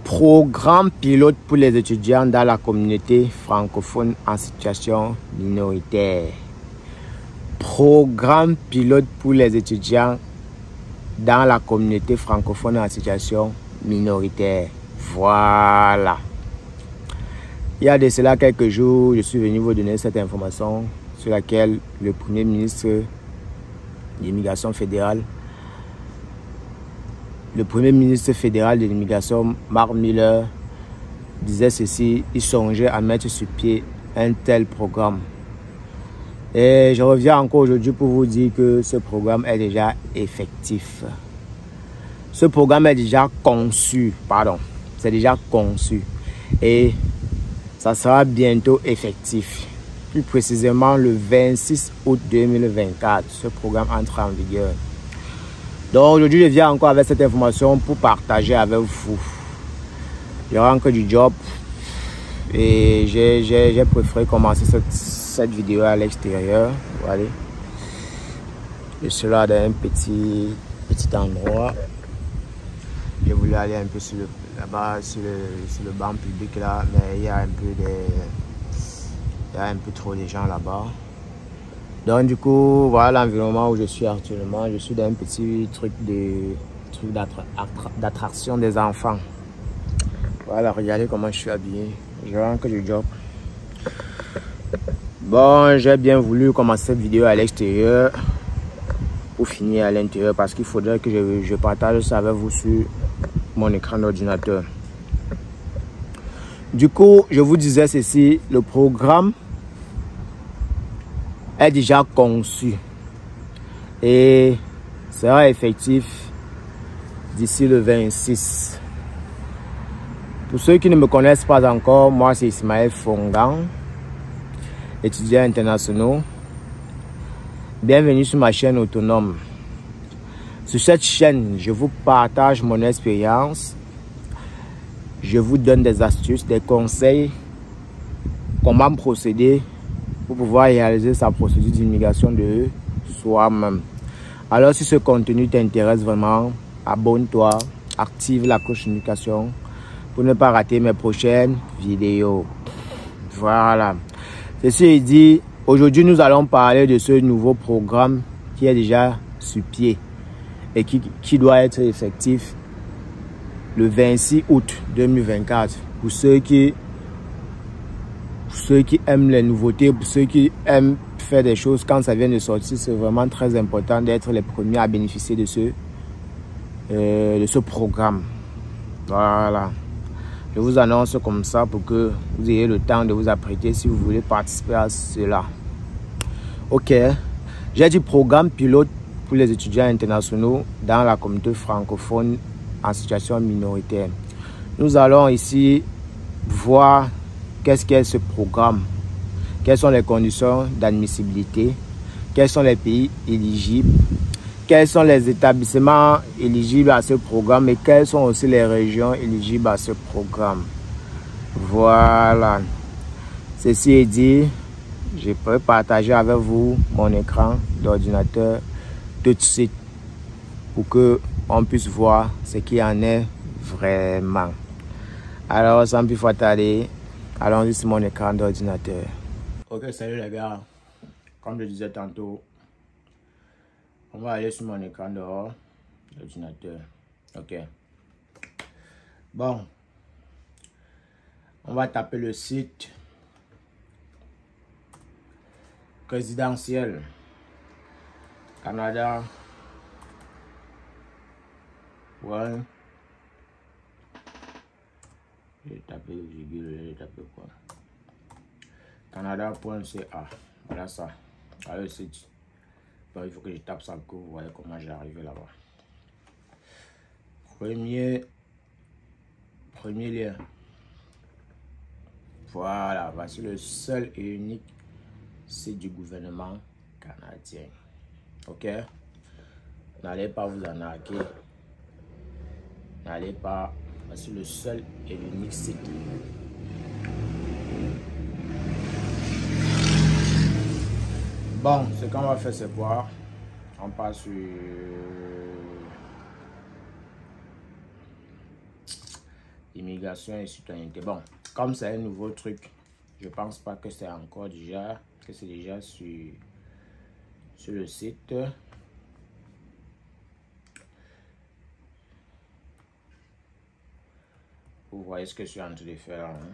Programme pilote pour les étudiants dans la communauté francophone en situation minoritaire. Programme pilote pour les étudiants dans la communauté francophone en situation minoritaire. Voilà. Il y a de cela quelques jours, je suis venu vous donner cette information sur laquelle le Premier ministre de l'immigration fédérale, le Premier ministre fédéral de l'immigration, Marc Miller, disait ceci: il songeait à mettre sur pied un tel programme. Et je reviens encore aujourd'hui pour vous dire que ce programme est déjà effectif. Ce programme est déjà conçu, c'est déjà conçu. Et ça sera bientôt effectif. Plus précisément le 26 août 2024, ce programme entre en vigueur. Donc aujourd'hui, je viens encore avec cette information pour partager avec vous. Il y aura encore du job et j'ai préféré commencer cette vidéo à l'extérieur. Voilà. Je suis là dans un petit endroit. J'ai voulu aller un peu là-bas sur le banc public là, mais il y a un peu trop de gens là-bas. Donc du coup, voilà l'environnement où je suis actuellement. Je suis dans un petit truc d'attraction des enfants. Voilà, regardez comment je suis habillé. Je rentre du job. Bon, j'ai bien voulu commencer cette vidéo à l'extérieur pour finir à l'intérieur parce qu'il faudrait que je partage ça avec vous sur mon écran d'ordinateur. Du coup, je vous disais ceci, le programme est déjà conçu et sera effectif d'ici le 26. Pour ceux qui ne me connaissent pas encore, moi c'est Ismaël Fongan, étudiant international. Bienvenue sur ma chaîne autonome. Sur cette chaîne, je vous partage mon expérience. Je vous donne des astuces, des conseils, comment procéder pour pouvoir réaliser sa procédure d'immigration de soi-même. Alors si ce contenu t'intéresse vraiment, abonne-toi, active la cloche de notification pour ne pas rater mes prochaines vidéos. Voilà. Ceci est dit, aujourd'hui nous allons parler de ce nouveau programme qui est déjà sur pied et qui doit être effectif le 26 août 2024 pour ceux qui aiment les nouveautés, pour ceux qui aiment faire des choses quand ça vient de sortir. C'est vraiment très important d'être les premiers à bénéficier de ce programme. Voilà. Je vous annonce comme ça pour que vous ayez le temps de vous apprêter si vous voulez participer à cela. Ok. J'ai dit programme pilote pour les étudiants internationaux dans la communauté francophone en situation minoritaire. Nous allons ici voir qu'est-ce qu'est ce programme, quelles sont les conditions d'admissibilité, quels sont les pays éligibles, quels sont les établissements éligibles à ce programme et quelles sont aussi les régions éligibles à ce programme. Voilà. Ceci est dit, je peux partager avec vous mon écran d'ordinateur tout de suite pour que on puisse voir ce qu'il en est vraiment. Alors, sans plus tarder, allons-y sur mon écran d'ordinateur. Ok, salut les gars. Comme je disais tantôt, on va aller sur mon écran d'ordinateur. Ok. Bon. On va taper le site présidentiel Canada. Ouais. J'ai tapé virgule, j'ai tapé quoi? Canada.ca. Voilà ça. Voilà le site. Bon, il faut que je tape ça pour que vous voyez comment j'ai arrivé là-bas. Premier lien. Voilà, voici le seul et unique site du gouvernement canadien. Ok? N'allez pas vous en arrêter. N'allez pas. Voici le seul et l'unique site. Bon, ce qu'on va faire, c'est voir. On passe sur Immigration et citoyenneté. Bon, comme c'est un nouveau truc, je pense pas que c'est encore déjà, que c'est déjà sur le site. Vous voyez ce que je suis en train de faire. Hein?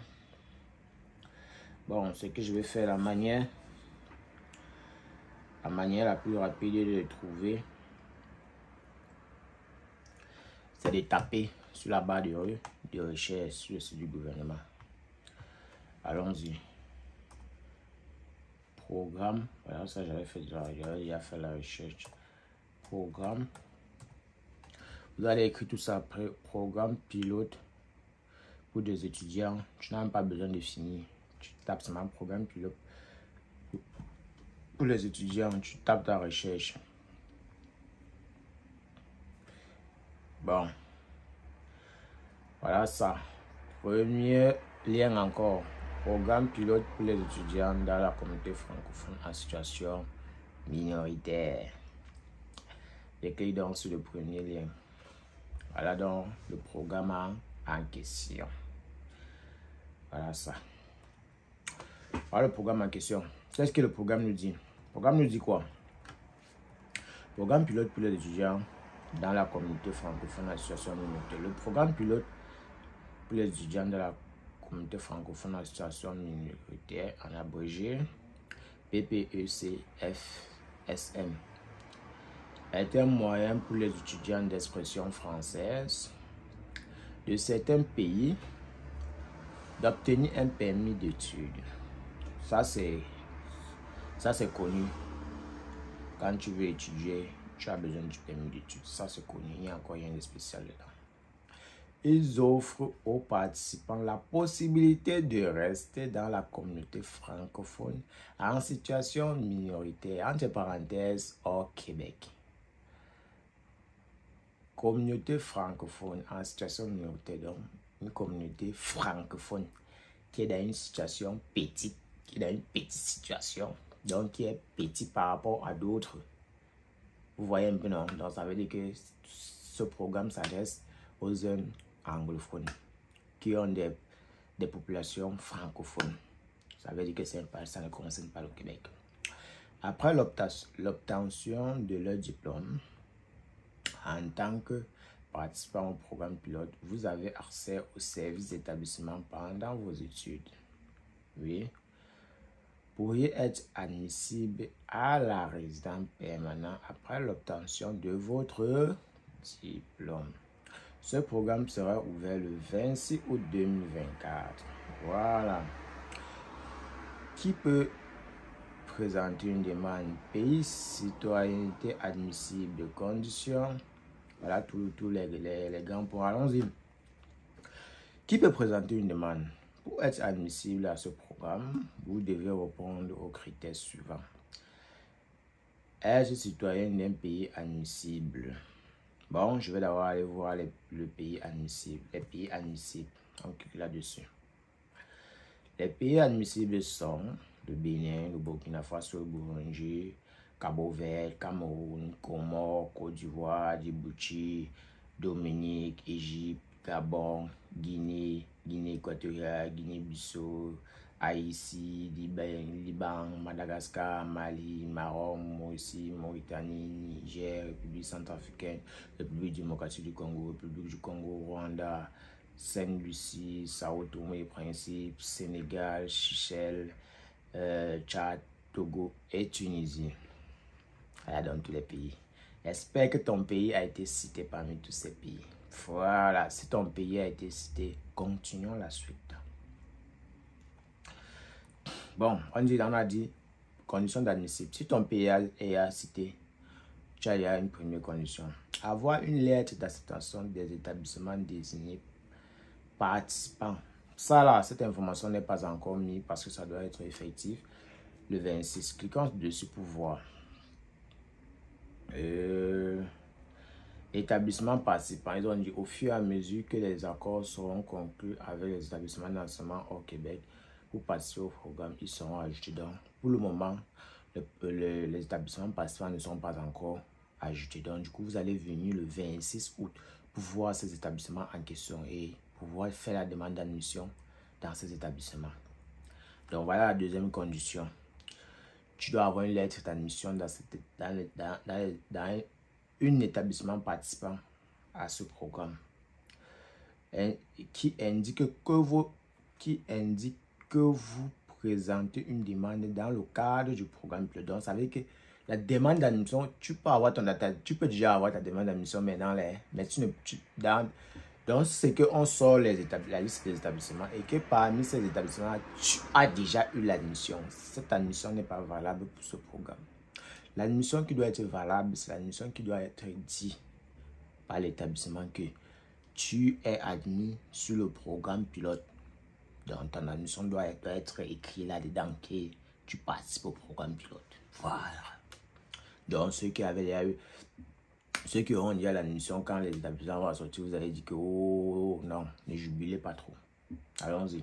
Bon, ce que je vais faire, la manière la plus rapide de le trouver, c'est de taper sur la barre de recherche sur le site du gouvernement. Allons-y. Programme. Voilà, ça j'avais déjà fait la recherche. Programme. Vous allez écrire tout ça après. Programme pilote pour des étudiants. Tu n'as même pas besoin de finir. Tu tapes seulement programme pilote pour les étudiants. Tu tapes ta recherche. Bon. Voilà ça. Premier lien encore. Programme pilote pour les étudiants dans la communauté francophone en situation minoritaire. Je clique donc sur le premier lien. Voilà donc le programme en question. Voilà ça. Voilà le programme en question. Qu'est-ce que le programme nous dit? Le programme nous dit quoi? Programme pilote pour les étudiants dans la communauté francophone en situation minoritaire. Le programme pilote pour les étudiants de la communauté francophone en situation minoritaire, en abrégé PPECFSM, est un moyen pour les étudiants d'expression française de certains pays d'obtenir un permis d'études. Ça c'est connu. Quand tu veux étudier, tu as besoin du permis d'études. Ça c'est connu. Il y a encore rien de spécial dedans. Ils offrent aux participants la possibilité de rester dans la communauté francophone en situation minoritaire, entre parenthèses, au Québec. Communauté francophone en situation minoritaire, donc une communauté francophone qui est dans une situation petite, qui est dans une petite situation, donc qui est petite par rapport à d'autres. Vous voyez un peu, non? Donc ça veut dire que ce programme s'adresse aux jeunes anglophones qui ont des populations francophones. Ça veut dire que ça ne concerne pas le Québec. Après l'obtention de leur diplôme, en tant que participant au programme pilote, vous avez accès aux services d'établissement pendant vos études. Oui. Pourriez être admissible à la résidence permanente après l'obtention de votre diplôme. Ce programme sera ouvert le 26 août 2024. Voilà. Qui peut présenter une demande? Pays, citoyenneté admissible, de conditions. Voilà tous les grands points. Allons-y. Qui peut présenter une demande? Pour être admissible à ce programme, vous devez répondre aux critères suivants. Être citoyen d'un pays admissible. Bon, je vais d'abord aller voir le pays admissible. Les pays admissibles. On clique là-dessus. Les pays admissibles sont le Bénin, le Burkina Faso, le Burundi, Cabo-Vert, Cameroun, Comores, Côte d'Ivoire, Djibouti, Dominique, Égypte, Gabon, Guinée, Guinée équatoriale, Guinée-Bissau, Haïti, Liban, Madagascar, Mali, Maroc, Mauritanie, Niger, République centrafricaine, République démocratique du Congo, République du Congo, Rwanda, Sainte-Lucie, Sao Tomé et Principe, Sénégal, Seychelles, Tchad, Togo et Tunisie. Voilà dans tous les pays. J'espère que ton pays a été cité parmi tous ces pays. Voilà, si ton pays a été cité, continuons la suite. Bon, on a dit condition d'admissible. Si ton pays est cité, tu as une première condition. Avoir une lettre d'acceptation des établissements désignés participants. Ça là, cette information n'est pas encore mise parce que ça doit être effectif le 26. Cliquons dessus pour voir. Établissements participants. Ils ont dit au fur et à mesure que les accords seront conclus avec les établissements d'enseignement au Québec pour participer au programme, ils seront ajoutés. Donc, pour le moment, les établissements participants ne sont pas encore ajoutés. Donc, du coup, vous allez venir le 26 août pour voir ces établissements en question et pouvoir faire la demande d'admission dans ces établissements. Donc voilà la deuxième condition. Tu dois avoir une lettre d'admission dans un établissement participant à ce programme qui indique que vous présentez une demande dans le cadre du programme pilote. Donc ça veut dire que la demande d'admission, tu peux déjà avoir ta demande d'admission maintenant, mais donc c'est qu'on sort la liste des établissements et que parmi ces établissements, tu as déjà eu l'admission. Cette admission n'est pas valable pour ce programme. L'admission qui doit être valable, c'est l'admission qui doit être dit par l'établissement que tu es admis sur le programme pilote. Donc ton admission doit être écrit là-dedans que tu participes au programme pilote. Voilà. Donc ceux qui auront déjà l'admission quand les établissements vont sortir, vous allez dire que oh non, ne jubilez pas trop. Allons-y.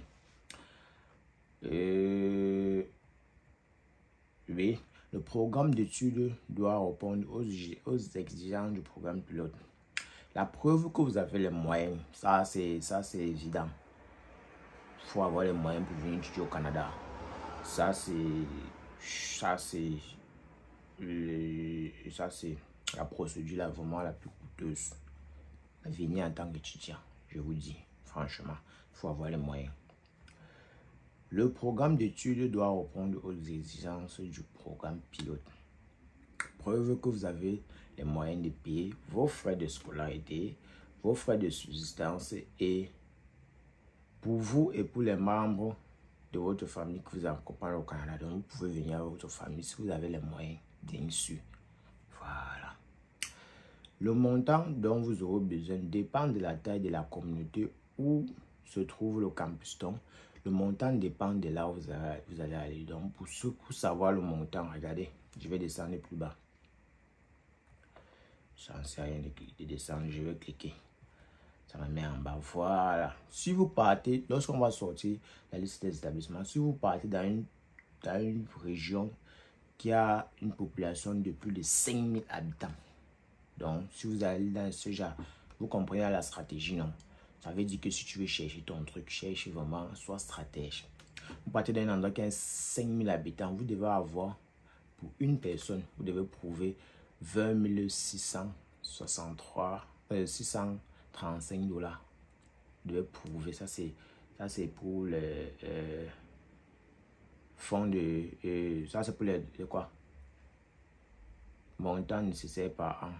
Oui, le programme d'études doit répondre aux exigences du programme pilote. La preuve que vous avez les moyens, ça c'est évident. Il faut avoir les moyens pour venir étudier au Canada. Ça c'est la procédure là vraiment la plus coûteuse. Venir en tant qu'étudiant, je vous dis franchement, il faut avoir les moyens. Le programme d'études doit répondre aux exigences du programme pilote. Preuve que vous avez les moyens de payer vos frais de scolarité, vos frais de subsistance et pour vous et pour les membres de votre famille que vous accompagnez au Canada. Donc vous pouvez venir avec votre famille si vous avez les moyens, bien sûr. Voilà. Le montant dont vous aurez besoin dépend de la taille de la communauté où se trouve le campus. Donc, le montant dépend de là où vous allez aller. Donc, pour savoir le montant, regardez, je vais descendre plus bas. Ça ne sert à rien de descendre, je vais cliquer. Ça me met en bas. Voilà. Si vous partez, lorsqu'on va sortir la liste des établissements, si vous partez dans une région qui a une population de plus de 5000 habitants, donc si vous allez dans ce genre, vous comprenez la stratégie, non? Ça veut dire que si tu veux chercher ton truc, cherche vraiment, sois stratège. Vous partez d'un endroit qui a 5000 habitants, vous devez avoir, pour une personne, vous devez prouver 20 635 $. Vous devez prouver, ça c'est pour le fonds de... ça c'est pour les quoi? Montant nécessaire par an.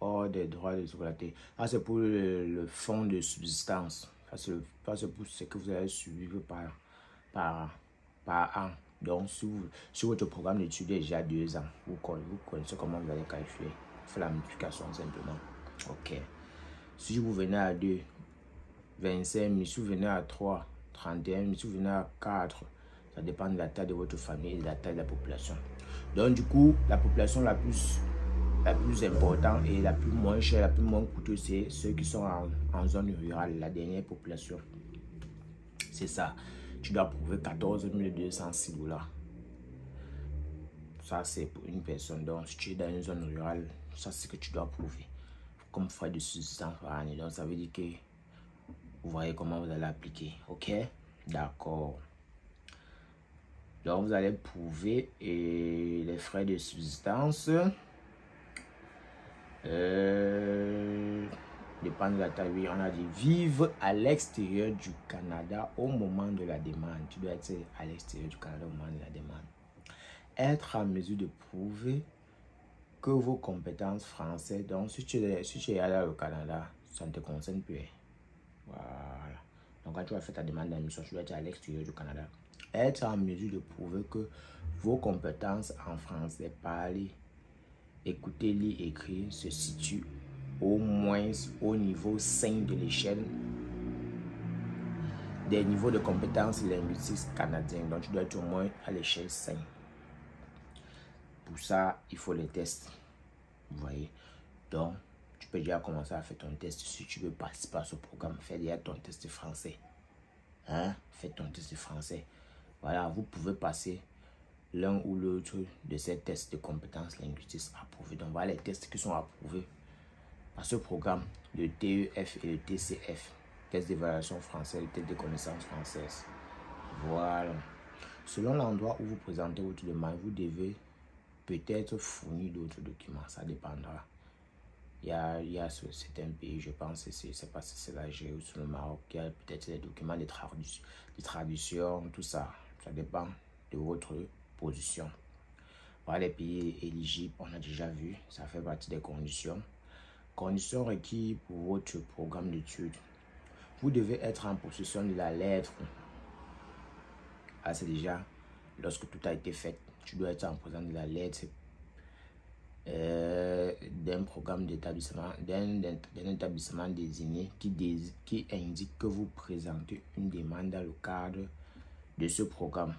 Hors des droits de scolarité. Ça c'est pour le fonds de subsistance. Ça c'est pour ce que vous allez suivre par an. Donc si votre programme d'études est déjà 2 ans, vous connaissez comment vous allez calculer. Faites la multiplication simplement. Ok. Si vous venez à 2, 25 000. Si vous venez à 3, 31 000. Si vous venez à 4, ça dépend de la taille de votre famille et de la taille de la population. Donc du coup, la population la plus importante et la plus moins chère, la plus moins coûteuse, c'est ceux qui sont en zone rurale, la dernière population. C'est ça. Tu dois prouver 14 206 $. Ça, c'est pour une personne. Donc, si tu es dans une zone rurale, ça, c'est ce que tu dois prouver comme frais de subsistance par année. Donc, ça veut dire que vous voyez comment vous allez appliquer. Ok? D'accord. Donc, vous allez prouver les frais de subsistance. Dépend de la taille. Oui, on a dit vivre à l'extérieur du Canada au moment de la demande. Tu dois être à l'extérieur du Canada au moment de la demande. Être en mesure de prouver que vos compétences françaises, donc si tu es allé au Canada, ça ne te concerne plus. Voilà. Donc quand tu as fait ta demande d'admission, tu dois être à l'extérieur du Canada. Être en mesure de prouver que vos compétences en français, parler, écouter, lire, écrire, se situent au moins au niveau 5 de l'échelle des niveaux de compétences linguistiques canadiens. Donc tu dois être au moins à l'échelle 5. Pour ça, il faut les tests. Vous voyez. Donc, tu peux déjà commencer à faire ton test. Si tu veux participer à ce programme, fais déjà ton test français. Hein? Fais ton test français. Voilà, vous pouvez passer l'un ou l'autre de ces tests de compétences linguistiques approuvés. Donc, voilà les tests qui sont approuvés à ce programme, le TEF et le TCF, test d'évaluation française, test de connaissances françaises. Voilà. Selon l'endroit où vous présentez votre demande, vous devez peut-être fournir d'autres documents, ça dépendra. Il y a certains pays, je pense, c'est pas si c'est l'Algérie ou le Maroc, il y a peut-être des documents de traduction, tout ça. Ça dépend de votre position. Voilà, les pays éligibles, on a déjà vu, ça fait partie des conditions. Conditions requises pour votre programme d'études. Vous devez être en possession de la lettre. Ah, c'est déjà, lorsque tout a été fait, tu dois être en possession de la lettre d'un programme d'établissement, d'un établissement désigné qui indique que vous présentez une demande dans le cadre de ce programme.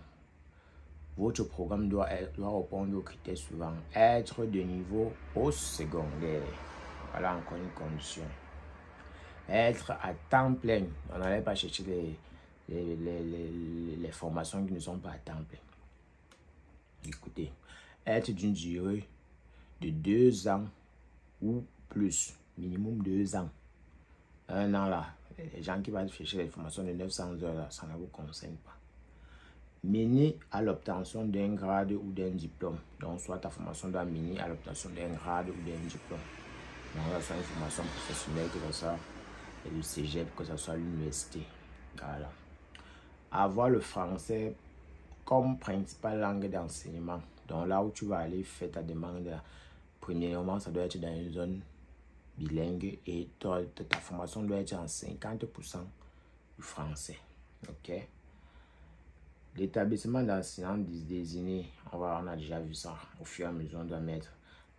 Votre programme doit répondre aux critères suivants. Être de niveau au secondaire. Voilà encore une condition. Être à temps plein. On n'allait pas chercher les formations qui ne sont pas à temps plein. Écoutez, être d'une durée de 2 ans ou plus, minimum 2 ans. 1 an là, les gens qui vont chercher les formations de 900 heures là, ça ne vous concerne pas. Mener à l'obtention d'un grade ou d'un diplôme. Donc, soit ta formation doit mener à l'obtention d'un grade ou d'un diplôme. Donc, ça soit une formation professionnelle, que ce soit le cégep, que ce soit l'université. Voilà. Avoir le français comme principale langue d'enseignement. Donc, là où tu vas aller faire ta demande, premièrement, ça doit être dans une zone bilingue et ta formation doit être en 50% du français. Ok? L'établissement d'enseignants désigné, on a déjà vu ça. Au fur et à mesure, on doit mettre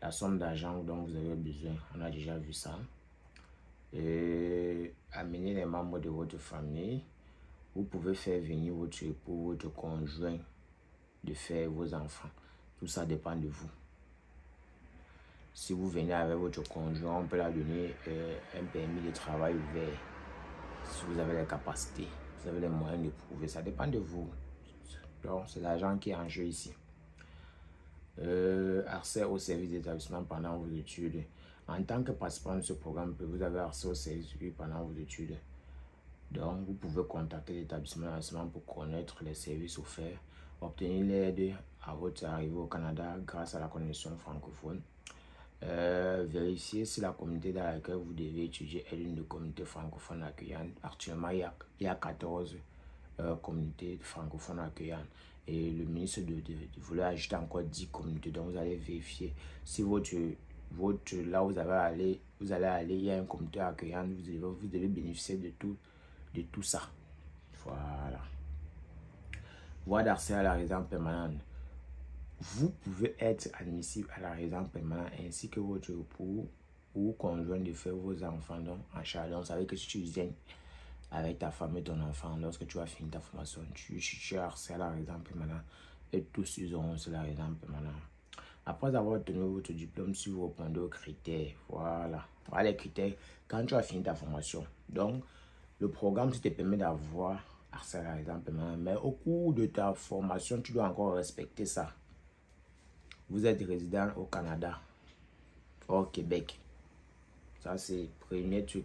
la somme d'argent dont vous avez besoin. On a déjà vu ça. Et amener les membres de votre famille. Vous pouvez faire venir votre époux, votre conjoint, de faire vos enfants. Tout ça dépend de vous. Si vous venez avec votre conjoint, on peut leur donner un permis de travail ouvert. Si vous avez les capacités, vous avez les moyens de prouver. Ça dépend de vous. Donc, c'est l'argent qui est en jeu ici. Accès au service d'établissement pendant vos études. En tant que participant de ce programme, vous avez accès au service pendant vos études. Donc, vous pouvez contacter l'établissement d'enseignement pour connaître les services offerts, obtenir l'aide à votre arrivée au Canada grâce à la connexion francophone. Vérifier si la communauté dans laquelle vous devez étudier est une communauté francophone accueillante. Actuellement, il y a 14 communautés francophones accueillantes. Et le ministre voulait ajouter encore 10 communautés. Donc, vous allez vérifier si là où vous allez aller, il y a une communauté accueillante. Vous devez bénéficier de tout ça. Voilà. Voie d'accès à la résidence permanente. Vous pouvez être admissible à la résidence permanente ainsi que votre époux ou conjoint de faire vos enfants donc, en charge. Donc, vous savez que si tu viens avec ta femme et ton enfant, lorsque tu as fini ta formation, tu as accès à la résidence permanente et tous ils auront sur la résidence permanente. Après avoir obtenu votre diplôme, si vous répondez aux critères, voilà les critères quand tu as fini ta formation. Donc, le programme te permet d'avoir accès à la résidence permanente, mais au cours de ta formation, tu dois encore respecter ça. Vous êtes résident au Canada, au Québec. Ça, c'est le premier truc.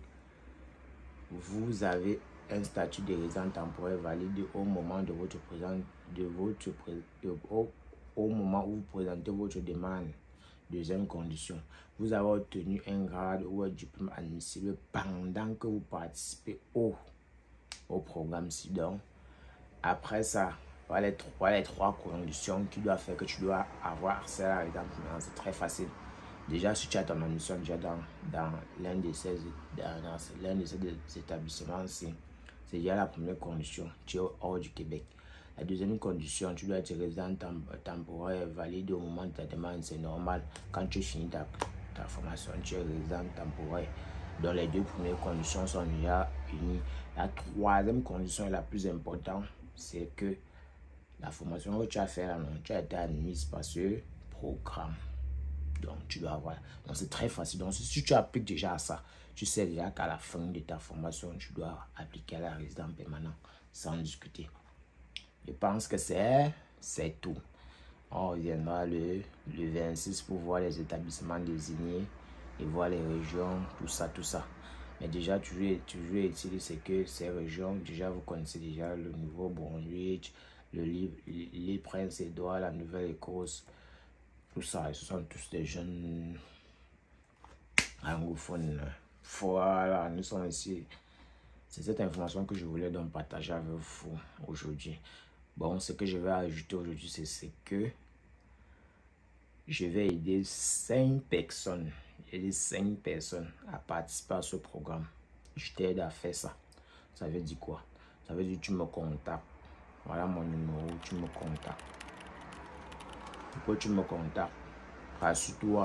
Vous avez un statut de résident temporaire valide au moment de votre au moment où vous présentez votre demande. Deuxième condition, vous avez obtenu un grade ou un diplôme admissible pendant que vous participez au programme SIDON. Après ça, voilà les trois conditions qui doivent faire que tu dois avoir accès à la résidence permanente. C'est très facile. Déjà, si tu as ton admission déjà dans l'un de ces établissements, c'est déjà la première condition. Tu es hors du Québec. La deuxième condition, tu dois être résident temporaire valide au moment de ta demande. C'est normal. Quand tu finis ta formation, tu es résident temporaire. Donc, les deux premières conditions sont déjà unies. La troisième condition est la plus importante. C'est que la formation que tu as fait, tu as été admise par ce programme. Donc, tu dois avoir. Donc, c'est très facile. Donc, si tu appliques déjà à ça, tu sais déjà qu'à la fin de ta formation, tu dois appliquer à la résidence permanente sans discuter. Je pense que c'est tout. On reviendra le 26 pour voir les établissements désignés et voir les régions, tout ça. Mais déjà, toujours est-il, c'est que ces régions, déjà vous connaissez déjà le Nouveau-Brunswick, l'île Prince-Édouard, la Nouvelle-Écosse, tout ça. Ce sont tous des jeunes anglophones. Voilà, nous sommes ici. C'est cette information que je voulais donc partager avec vous aujourd'hui. Bon, ce que je vais ajouter aujourd'hui, c'est que je vais aider 5 personnes. Aider 5 personnes à participer à ce programme. Je t'aide à faire ça. Ça veut dire quoi? Ça veut dire que tu me contactes. Voilà mon numéro, tu me contactes. Pourquoi tu me contactes? Rassure-toi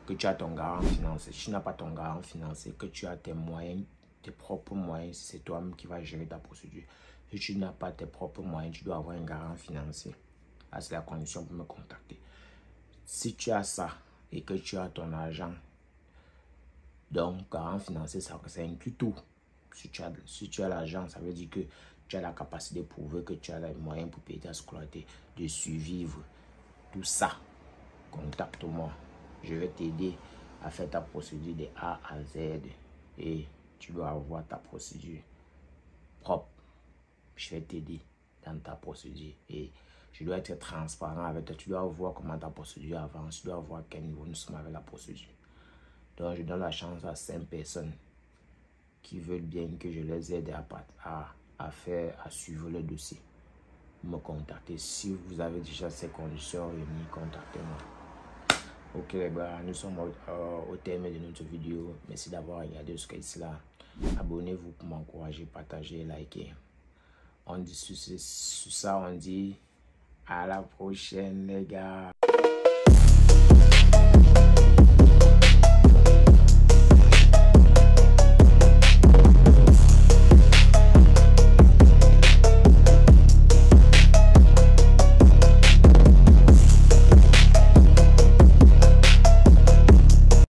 que tu as ton garant financier. Si tu n'as pas ton garant financier, que tu as tes moyens, tes propres moyens, c'est toi-même qui vas gérer ta procédure. Si tu n'as pas tes propres moyens, tu dois avoir un garant financier. C'est la condition pour me contacter. Si tu as ça et que tu as ton argent, donc garant financier, ça inclut tout. Si tu as l'argent, ça veut dire que tu as la capacité de prouver que tu as les moyens pour payer ta scolarité, de survivre. Tout ça, contacte-moi. Je vais t'aider à faire ta procédure de A à Z. Et tu dois avoir ta procédure propre. Je vais t'aider dans ta procédure. Et je dois être transparent avec toi. Tu dois voir comment ta procédure avance. Tu dois voir à quel niveau nous sommes avec la procédure. Donc, je donne la chance à 5 personnes qui veulent bien que je les aide à suivre le dossier. Me contacter. Si vous avez déjà ces conditions réunies, contactez-moi. Ok les gars, nous sommes au terme de notre vidéo. Merci d'avoir regardé jusqu'à là. Abonnez-vous pour m'encourager, partagez, likez. On dit sur ça, on dit à la prochaine les gars.